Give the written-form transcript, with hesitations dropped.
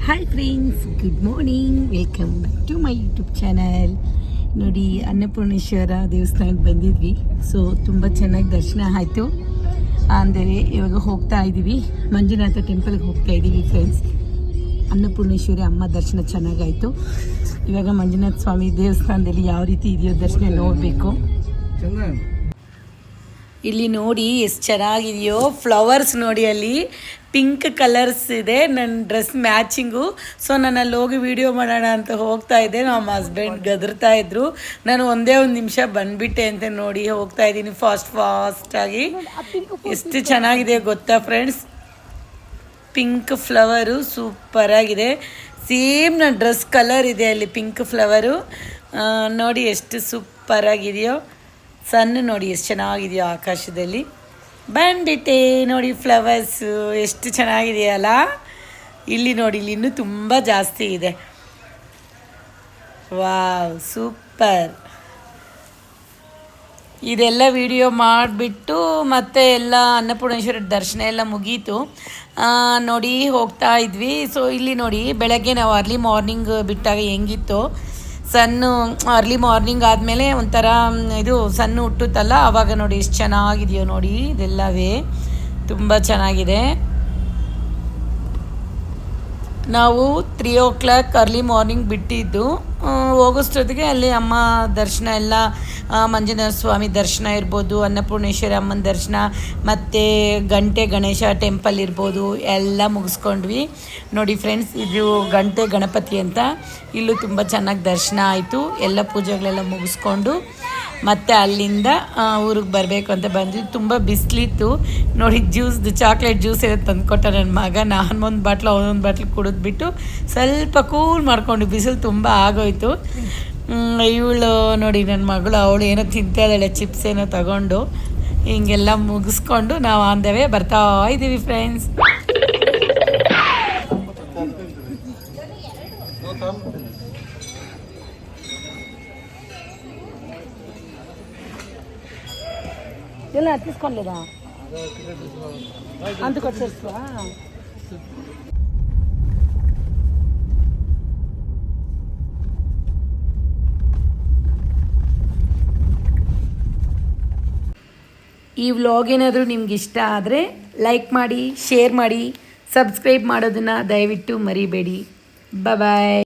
Hi friends, good morning. Welcome back to my YouTube channel. ನೋಡಿ, ಅನ್ನಪೂರ್ಣೇಶ್ವರ ದೇವಸ್ಥಾನಕ್ಕೆ ಬಂದಿದ್ವಿ. So ತುಂಬ ಚೆನ್ನಾಗಿ ದರ್ಶನ ಆಯಿತು. ಅಂದರೆ ಇವಾಗ ಹೋಗ್ತಾ ಇದ್ದೀವಿ, ಮಂಜುನಾಥ ಟೆಂಪಲ್ಗೆ ಹೋಗ್ತಾ ಇದ್ದೀವಿ ಫ್ರೆಂಡ್ಸ್. ಅನ್ನಪೂರ್ಣೇಶ್ವರಿ ಅಮ್ಮ ದರ್ಶನ ಚೆನ್ನಾಗಾಯಿತು. ಇವಾಗ ಮಂಜುನಾಥ ಸ್ವಾಮಿ ದೇವಸ್ಥಾನದಲ್ಲಿ ಯಾವ ರೀತಿ ಇದೆಯೋ ದರ್ಶನ ನೋಡಬೇಕು. ಇಲ್ಲಿ ನೋಡಿ ಎಷ್ಟು ಚೆನ್ನಾಗಿದೆಯೋ ಫ್ಲವರ್ಸ್. ನೋಡಿ, ಅಲ್ಲಿ ಪಿಂಕ್ ಕಲರ್ಸ್ ಇದೆ. ನನ್ನ ಡ್ರೆಸ್ ಮ್ಯಾಚಿಂಗು. ಸೊ ನಾನು ಅಲ್ಲಿ ಹೋಗಿ ವಿಡಿಯೋ ಮಾಡೋಣ ಅಂತ ಹೋಗ್ತಾ ಇದ್ದೆ. ನಮ್ಮ ಹಸ್ಬೆಂಡ್ ಗದರ್ತಾ ಇದ್ರು. ನಾನು ಒಂದೇ ಒಂದು ನಿಮಿಷ ಬಂದುಬಿಟ್ಟೆ ಅಂತ ನೋಡಿ ಹೋಗ್ತಾ ಇದ್ದೀನಿ ಫಾಸ್ಟಾಗಿ. ಎಷ್ಟು ಚೆನ್ನಾಗಿದೆ ಗೊತ್ತಾ ಫ್ರೆಂಡ್ಸ್. ಪಿಂಕ್ ಫ್ಲವರು ಸೂಪರಾಗಿದೆ. ಸೇಮ್ ನನ್ನ ಡ್ರೆಸ್ ಕಲರ್ ಇದೆ ಅಲ್ಲಿ ಪಿಂಕ್ ಫ್ಲವರು. ನೋಡಿ ಎಷ್ಟು ಸೂಪರಾಗಿದೆಯೋ. ಸನ್ ನೋಡಿ ಎಷ್ಟು ಚೆನ್ನಾಗಿದೆಯೋ ಆಕಾಶದಲ್ಲಿ. ಬಂದ್ಬಿಟ್ಟೆ ನೋಡಿ, ಫ್ಲವರ್ಸು ಎಷ್ಟು ಚೆನ್ನಾಗಿದೆಯಲ್ಲ. ಇಲ್ಲಿ ನೋಡಿ, ಇಲ್ಲಿ ಇನ್ನೂ ತುಂಬ ಜಾಸ್ತಿ ಇದೆ. Wow, super. ಇದೆಲ್ಲ ವಿಡಿಯೋ ಮಾಡಿಬಿಟ್ಟು ಮತ್ತೆ ಎಲ್ಲ ಅನ್ನಪೂರ್ಣೇಶ್ವರಿ ದರ್ಶನ ಎಲ್ಲ ಮುಗೀತು. ನೋಡಿ ಹೋಗ್ತಾ ಇದ್ವಿ. ಸೊ ಇಲ್ಲಿ ನೋಡಿ, ಬೆಳಗ್ಗೆ ನಾವು ಅರ್ಲಿ ಮಾರ್ನಿಂಗ್ ಬಿಟ್ಟಾಗ ಹೆಂಗಿತ್ತು ಸನ್ನು. ಅರ್ಲಿ ಮಾರ್ನಿಂಗ್ ಆದಮೇಲೆ ಒಂಥರ ಇದು ಸನ್ನು ಹುಟ್ಟುತ್ತಲ್ಲ, ಆವಾಗ ನೋಡಿ ಎಷ್ಟು ಚೆನ್ನಾಗಿದೆಯೋ ನೋಡಿ. ಇದೆಲ್ಲವೇ ತುಂಬ ಚೆನ್ನಾಗಿದೆ. ನಾವು 3 o'clock ಅರ್ಲಿ ಮಾರ್ನಿಂಗ್ ಬಿಟ್ಟಿದ್ದು. ಹೋಗೋಷ್ಟೊತ್ತಿಗೆ ಅಲ್ಲಿ ಅಮ್ಮ ದರ್ಶನ ಎಲ್ಲ, ಮಂಜುನಾಥ ಸ್ವಾಮಿ ದರ್ಶನ ಇರ್ಬೋದು, ಅನ್ನಪೂರ್ಣೇಶ್ವರಿ ಅಮ್ಮನ ದರ್ಶನ, ಮತ್ತು ಗಂಟೆ ಗಣೇಶ ಟೆಂಪಲ್ ಇರ್ಬೋದು, ಎಲ್ಲ ಮುಗಿಸ್ಕೊಂಡ್ವಿ. ನೋಡಿ ಫ್ರೆಂಡ್ಸ್, ಇದು ಗಂಟೆ ಗಣಪತಿ ಅಂತ. ಇಲ್ಲೂ ತುಂಬ ಚೆನ್ನಾಗಿ ದರ್ಶನ ಆಯಿತು. ಎಲ್ಲ ಪೂಜೆಗಳೆಲ್ಲ ಮುಗಿಸ್ಕೊಂಡು ಮತ್ತು ಅಲ್ಲಿಂದ ಊರಿಗೆ ಬರಬೇಕು ಅಂತ ಬಂದ್ವಿ. ತುಂಬ ಬಿಸಿಲಿತ್ತು ನೋಡಿ. ಚಾಕ್ಲೇಟ್ ಜ್ಯೂಸ್ ಏನೋ ತಂದುಕೊಟ್ಟ ನನ್ನ ಮಗ. ನಾನು ಒಂದು ಬಾಟ್ಲು ಅವನೊಂದು ಬಾಟ್ಲು ಕುಡಿದ್ಬಿಟ್ಟು ಸ್ವಲ್ಪ ಕೂಲ್ ಮಾಡ್ಕೊಂಡು, ಬಿಸಿಲು ತುಂಬ ಆಗೋಯ್ತು. ಇವಳು ನೋಡಿ, ನನ್ನ ಮಗಳು, ಅವಳು ಏನೋ ತಿಂತಾಯಿದ್ದಾಳೆ, ಚಿಪ್ಸ್ ಏನೋ ತಗೊಂಡು. ಹಿಂಗೆಲ್ಲ ಮುಗಿಸ್ಕೊಂಡು ನಾವು ಆನ್ ದ ವೇ ಬರ್ತಾ ಇದ್ದೀವಿ ಫ್ರೆಂಡ್ಸ್. ಎಲ್ಲ ಹತ್ತಿಸ್ಕೊಳ್ಳಿದಾ ಅಂತ ಕೊಡ್ಸಿರ್ತೀವಾ? ಈ ವ್ಲಾಗ್ ಏನಾದರೂ ನಿಮ್ಗೆ ಇಷ್ಟ ಆದರೆ ಲೈಕ್ ಮಾಡಿ, ಶೇರ್ ಮಾಡಿ, ಸಬ್ಸ್ಕ್ರೈಬ್ ಮಾಡೋದನ್ನು ದಯವಿಟ್ಟು ಮರಿಬೇಡಿ. ಬಾಯ್.